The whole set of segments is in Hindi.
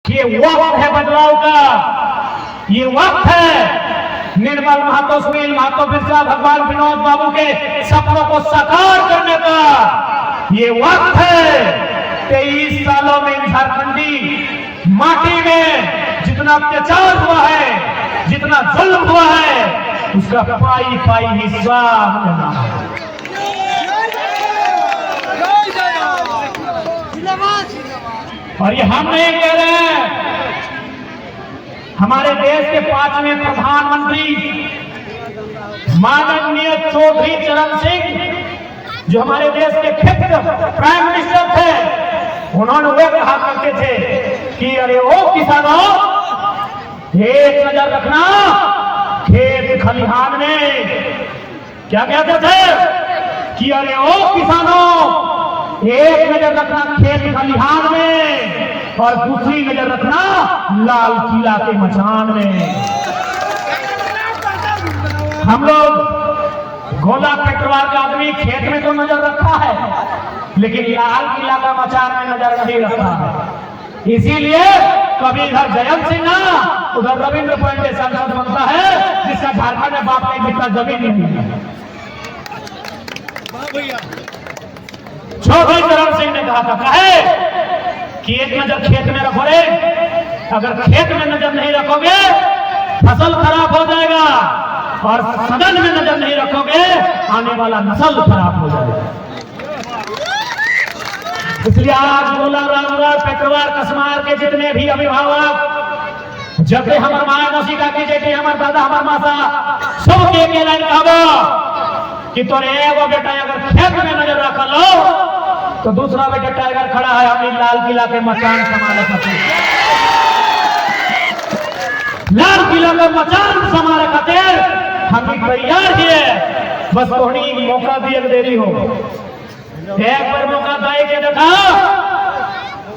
ये वक्त है बदलाव का, ये वक्त है निर्मल महतो, सुनील महतो, बिरसा, भगवान विनोद बाबू के सपनों को साकार करने का ये वक्त है। 23 सालों में झारखंडी माटी में जितना अत्याचार हुआ है, जितना जुल्म हुआ है, उसका पाई पाई हिस्सा देना है। और ये हम नहीं कह रहे हैं, हमारे देश के 5वें प्रधानमंत्री माननीय चौधरी चरण सिंह, जो हमारे देश के 5th प्राइम मिनिस्टर थे, उन्होंने वो कहा करते थे कि अरे ओ किसानों, एक नजर रखना खेत खलिहान में। क्या कहते थे कि अरे ओ किसानों, एक नजर रखना खेत खलिहान में और दूसरी नजर रखना लाल किला के मचान में। हम लोग गोला पेटवार का आदमी खेत में तो नजर रखा है, लेकिन लाल किला का मचान में नजर नहीं रखा है। इसीलिए कभी इधर जयंत सिन्हा, उधर रविंद्र पांडे सांसद बनता है, जिसका झारखंड में बाप का जितना जमीन नहीं है। चौधरी चरण सिंह ने कहा था, कहे कि एक नजर खेत में रखो रे, अगर खेत में नजर नहीं रखोगे फसल खराब हो जाएगा, और सदन में नजर नहीं रखोगे आने वाला नस्ल खराब हो जाएगा। इसलिए आज गोला, रामगढ़, पेटवार, कसमार के जितने भी अभिभावक, जब भी हमार माया मौसी का की जेठी, हमार दादा, हमार माता, सबके के लाइन कहबो कि तोरे एगो बेटा अगर खेत में नजर रख लो तो दूसरा बेटा टाइगर खड़ा है हमें लाल किला के मकान संभाले खातिर, लाल किला के मकान संभाले खातिर हम तैयार किए। बस थोड़ी मौका दिए देरी हो, एक बार मौका दे के देखा,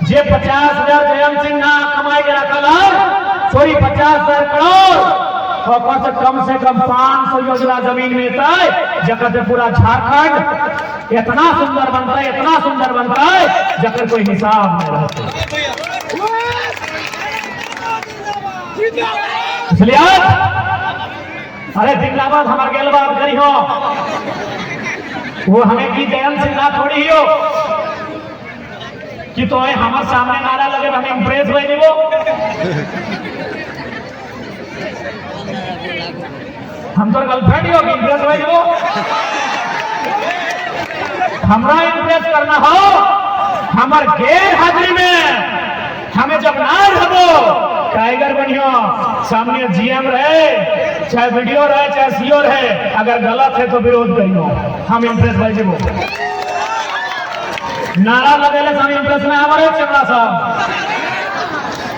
जे 50,000 जयंत सिन्हा कमाई के रखल है, सॉरी 50,000 करोड़ और कम से कम 500 योजना जमीन मिलता है, जगह से पूरा झारखंड इतना सुंदर बनता है, इतना सुंदर बनता है, जगह कोई हिसाब नहीं रहता। इसलिए आज अरे जिंदाबाद हमारे गेल बात करी हो, वो हमें की जयंत सिन्हा थोड़ी हो कि तो हमारे सामने नारा लगे हमें इंप्रेस हुए वो। हम तो गर्लफ्रेंड ही होगी, इंप्रेस हुए वो। हमरा इंप्रेस करना हो, हमारे गैर हाजिरी में हमें जब ना रहो टाइगर बनियो, सामने जीएम रहे, चाहे वीडियो रहे, चाहे सीओ रहे, अगर गलत है तो विरोध करियो, हम इंप्रेस भाई जी वो नारा लगे हम इंप्रेस में हमारे चमड़ा साहब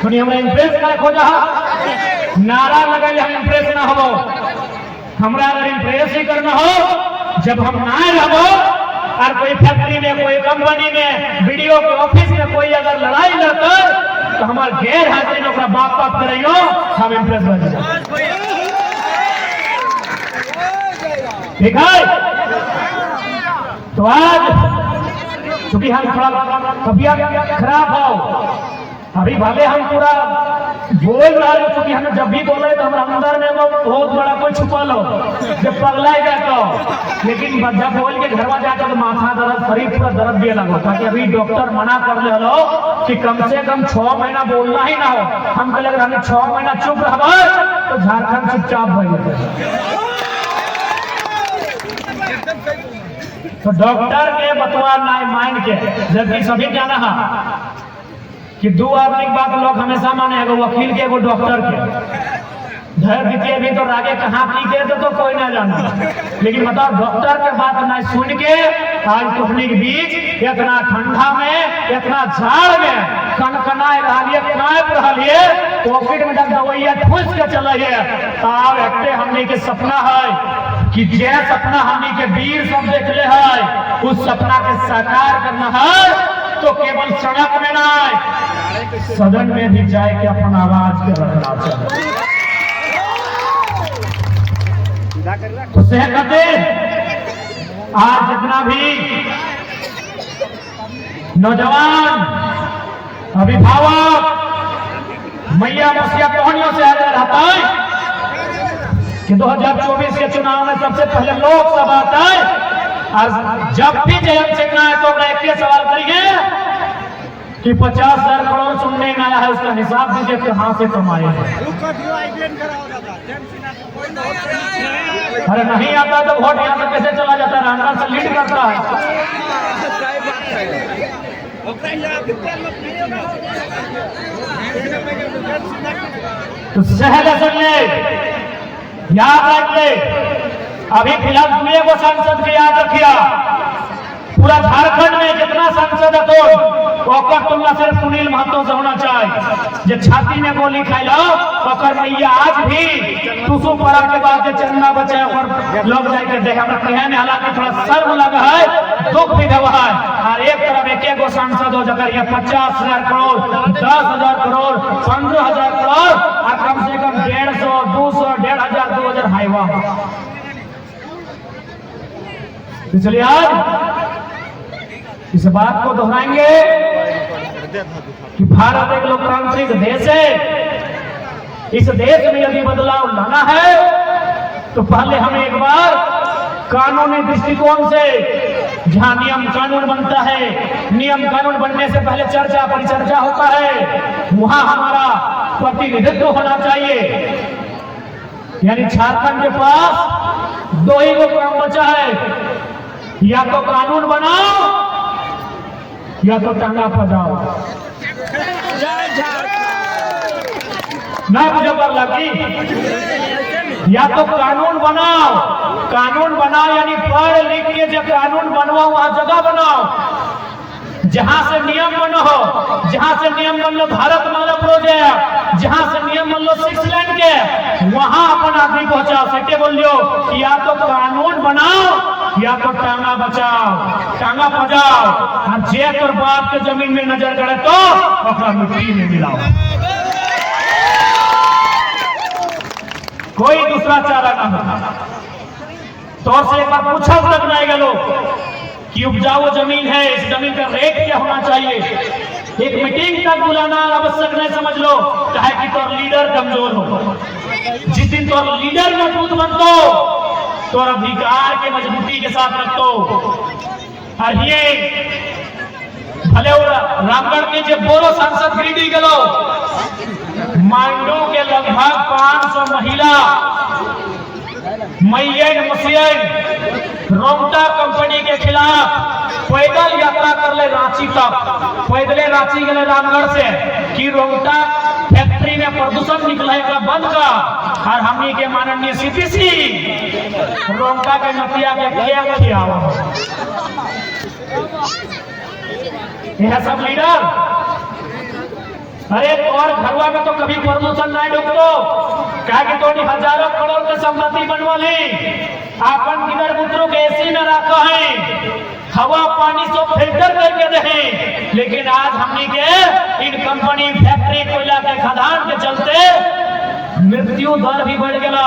सुनिए, हमरा इंप्रेस करे खोजा नारा लगे हम इंप्रेस ना हो। हमरा अगर इंप्रेस ही करना हो, जब हम ना रहो और कोई फैक्ट्री में, कोई कंपनी में, वीडियो के ऑफिस में कोई अगर लड़ाई लड़कर तो हमारे गैर हाजिरी में अपना बाप बाप करेंगे, हम इंप्रेस बन जाए। ठीक है, तो आज क्योंकि हम थोड़ा तबीयत खराब हो, अभी भले हम पूरा बोल रहे हैं, क्योंकि हमें जब भी बोले तो हमारे अंदर में वो बहुत बड़ा कोई छुपल हो, जब पगला जाता हो, लेकिन जब बोल के घर में जाता तो माथा दर्द, शरीर पूरा दर्द भी लगो, ताकि अभी डॉक्टर मना कर ले लो कि कम से कम 6 महीना बोलना ही ना हो। हम कहले अगर हमें 6 महीना चुप रहो तो झारखंड चुपचाप हो जाए। तो डॉक्टर के बतवा नहीं माइंड के, जबकि सभी जाना है कि 2 आदमी की बात लोग हमेशा माने, एगो वकील के, एगो डॉक्टर के। धैर्य दीजिए, भी तो आगे कहाँ पी के तो कोई ना जाना, लेकिन बताओ डॉक्टर के बात ना सुन के आज टुकनी के बीच इतना ठंडा में, इतना झाड़ में कनकनाए रहिए, कांप रहिए, पॉकेट में जब दवाइया ठूस के चले तब एकटे हमने के सपना है कि जे सपना हमने के वीर सब देखले है, उस सपना के साकार करना है तो केवल सड़क में ना, सदन में भी जाए के अपना आवाज के रखना चाहिए। तो सहकते आज जितना भी नौजवान अभिभावक मैया मुखिया कहानियों से आगे रहता है कि 2024 के चुनाव में सबसे पहले लोकसभा आता है, और जब भी जयंत सिन्हा है तो मैं एक सवाल करिए कि 50,000 करोड़ सुनने में आया है, उसका हिसाब दीजिए कहां से कमाए हैं। अरे नहीं आता तो वोट यहाँ से कैसे चला जाता है, रामगढ़ से लीड करता है। तो सहले सुन ले, याद रख ले, अभी फिलहाल दुए को सांसद के याद रखिया, पूरा झारखंड में जितना सांसद है तो ओकर तुलना सिर्फ सुनील महतो से होना चाहिए। जो छाती में गोली खाइलो ओकर मैया आज भी टुसु पड़ा के बाद जो चंदा बचे और लोग जाके देख हमरा कहे में हालांकि थोड़ा शर्म लगा है, दुख भी देवा है। और एक तरफ एक गो सांसद हो जगह ये 50,000 करोड़, 10,000 करोड़, 15,000 करोड़ और कम से कम 150, 200, 1,500, 2,000 हाईवा। इसलिए आज इस बात को दोहराएंगे कि भारत एक लोकतांत्रिक देश है। इस देश में यदि बदलाव लाना है तो पहले हमें एक बार कानूनी दृष्टिकोण से, जहां नियम कानून बनता है, नियम कानून बनने से पहले चर्चा परिचर्चा होता है, वहां हमारा प्रतिनिधित्व होना चाहिए। यानी झारखंड के पास दो ही को काम बचा है, या तो कानून बनाओ या तो टांगा बजाओ। ना मुझे पर लगी, या तो कानून बनाओ, कानून बनाओ यानी पढ़ लिख के जो कानून बनवाओ वहां जगह बनाओ, जहां से नियम बनो, जहां से नियम बन लो भारत माला प्रोजेक्ट, जहां से नियम बन लो 6 लाइन के, वहां अपन आदमी पहुंचाओ। सटे बोलियो कि या तो कानून बनाओ या तो टांगा बचाओ, टांगा बजाओ। और जे तोर बाप के जमीन में नजर गड़े तो मिट्टी में मिलाओ, कोई दूसरा चारा ना हो। तो से एक बार पूछा तक नहीं गए लोग कि उपजाऊ जमीन है, इस जमीन का रेट क्या होना चाहिए। एक मीटिंग तक बुलाना आवश्यक नहीं समझ लो, चाहे कि तो लीडर कमजोर हो। जिस दिन तो लीडर मजबूत बनतो तो अधिकार के मजबूती के साथ रखतो। और ये भले रामगढ़ के जो बोलो सांसद गिरिडीह गलो, मांडू के लगभग 500 महिला मैयन मुसियन रोमटा कंपनी के खिलाफ पैदल यात्रा कर ले रांची तक, पैदले रांची गए रामगढ़ से कि रोमटा फैक्ट्री में प्रदूषण निकला है बंद का। और हमनी के माननीय सीपीसी रोमटा के नतिया के किया यह सब लीडर। अरे और घरवा में तो कभी प्रदूषण नहीं ढुकतो, क्या कि तो हजारों करोड़ के संपत्ति बनवा ली, अपन किधर पुत्रों के एसी में रखा है, हवा पानी सब फिल्टर करके रहे। लेकिन आज हमने के इन कंपनी फैक्ट्री कोयला के खदान के चलते मृत्यु दर भी बढ़ गया,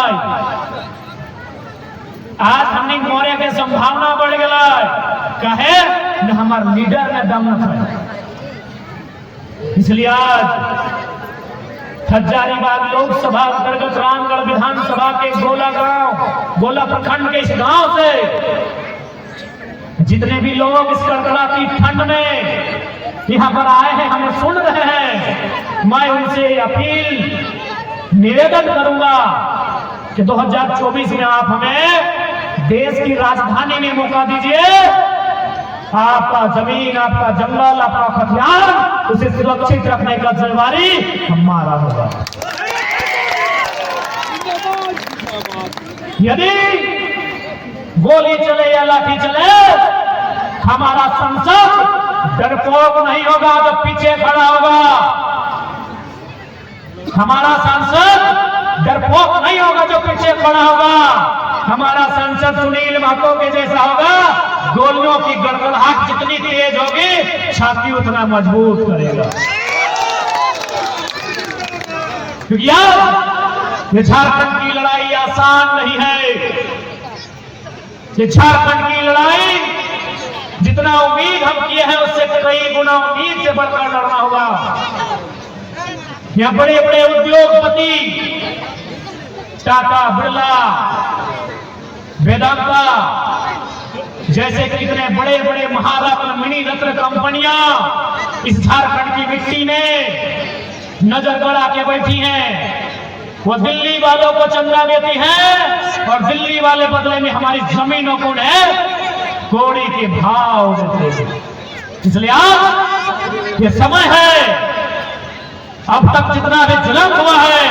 आज हमने मरे के संभावना बढ़ गया। कहे न हमारे लीडर में दम न है। इसलिए आज हजारीबाग लोकसभा अंतर्गत रामगढ़ विधानसभा के गोला प्रखंड के इस गांव से जितने भी लोग इस कड़कड़ाती ठंड में यहाँ पर आए हैं, हमें सुन रहे हैं, मैं उनसे अपील निवेदन करूंगा कि 2024 में आप हमें देश की राजधानी में मौका दीजिए। आपका जमीन, आपका जंगल, आपका खतियान, उसे सुरक्षित रखने का जिम्मेदारी हमारा होगा। यदि गोली चले या लाठी चले, हमारा संसद डरपोक नहीं होगा तो पीछे खड़ा होगा। हमारा सांसद डरपोक नहीं होगा जो पीछे खड़ा होगा। हमारा सांसद सुनील महतो के जैसा होगा, गोलियों की गड़गड़ाहट जितनी तेज होगी छाती उतना मजबूत करेगा। क्योंकि यार ये झारखंड की लड़ाई आसान नहीं है। ये झारखंड की लड़ाई जितना उम्मीद हम किए हैं उससे कई गुना उम्मीद से बढ़कर लड़ना होगा। यहाँ बड़े बड़े उद्योगपति टाटा, बिरला, वेदांता जैसे कितने बड़े बड़े महारत्न, मिनी रत्न कंपनियां इस झारखंड की मिट्टी में नजर गड़ा के बैठी हैं। वो दिल्ली वालों को चंदा देती है और दिल्ली वाले बदले में हमारी जमीनों को कौड़ी के भाव देते हैं। इसलिए आज ये समय है, अब तक जितना भी जुल्म हुआ है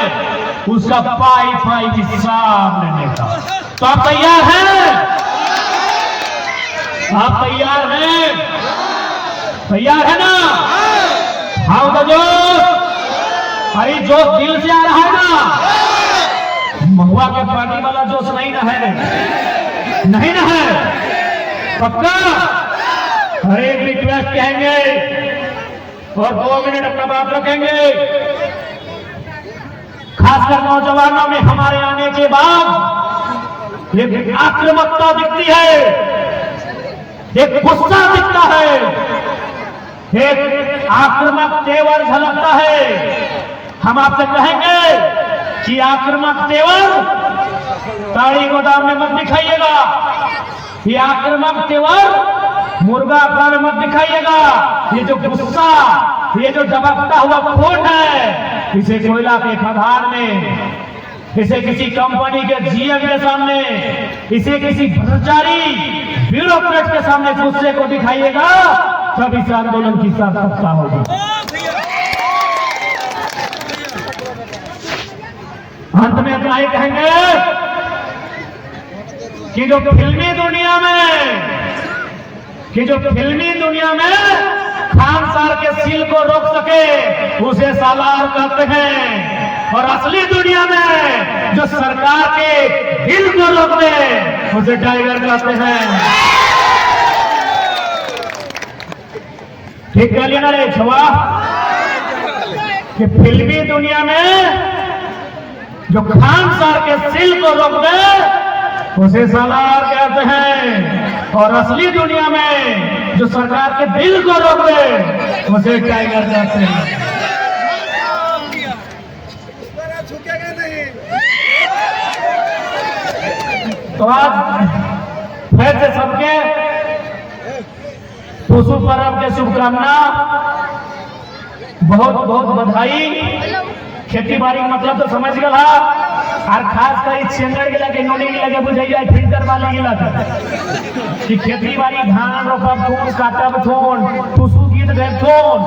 उसका पाई पाई हिसाब लेने का। तो आप तैयार हैं? आप तैयार हैं? तैयार है ना? हाँ तो जो अरे जो दिल से आ रहा है ना, महुआ के पानी वाला जोश नहीं ना है, नहीं ना है, पक्का? अरे रिक्वेस्ट कहेंगे और 2 मिनट अपना बात रखेंगे। खासकर नौजवानों में हमारे आने के बाद एक आक्रामकता दिखती है, एक गुस्सा दिखता है, एक आक्रामक तेवर झलकता है। हम आपसे कहेंगे कि आक्रामक तेवर ताड़ी गोदाम में मत दिखाइएगा, ये आक्रामक तेवर मुर्गा आकार में मत दिखाइएगा। ये जो गुस्सा, ये जो दबकता हुआ खोट है, इसे कोयला के खदान में, इसे किसी कंपनी के जीएम के सामने, इसे किसी भ्रष्टाचारी ब्यूरोक्रेट के सामने गुस्से को दिखाइएगा, तब इस आंदोलन की सार्थकता होगी। अंत में इतना ही कहेंगे कि जो फिल्मी दुनिया में खान सार के सील को रोक सके उसे सालार कहते हैं, और असली दुनिया में जो सरकार के दिल को रोक दे उसे टाइगर कहते हैं। ठीक कह लिया ना रे छुआ कि फिल्मी दुनिया में जो खान सार के सील को रोक दे उसे सालार कहते हैं, और असली दुनिया में जो सरकार के दिल को रोक दे उसे टाइगर कहते हैं। तो आज फिर से सबके टूसू पर्व के शुभकामना, बहुत बहुत बधाई। खेती बाड़ी का मतलब तो समझ गया, और खास कर चेंगड़ के लगे नोनी के लगे बुझाइए फिल्टर वाले के लगे कि खेती बाड़ी धान रोपब थोन, काटब थोन, टूसू गीत गए थोन,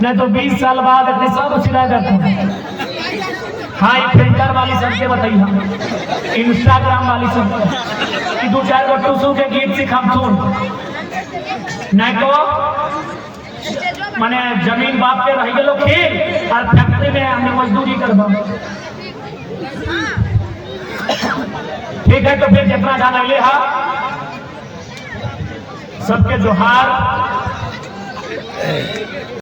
नहीं तो 20 साल बाद अपने सब सिला करते। हाँ, ये फिल्टर वाली सबके बताइए, इंस्टाग्राम वाली सब कि 2-4 गो टूसू के गीत सिखाम थोन, नहीं तो माने जमीन बाप के रह गए खेत और फैक्ट्री में हमने मजदूरी करबा। ठीक है, तो फिर जितना जाना ले सबके जोहार।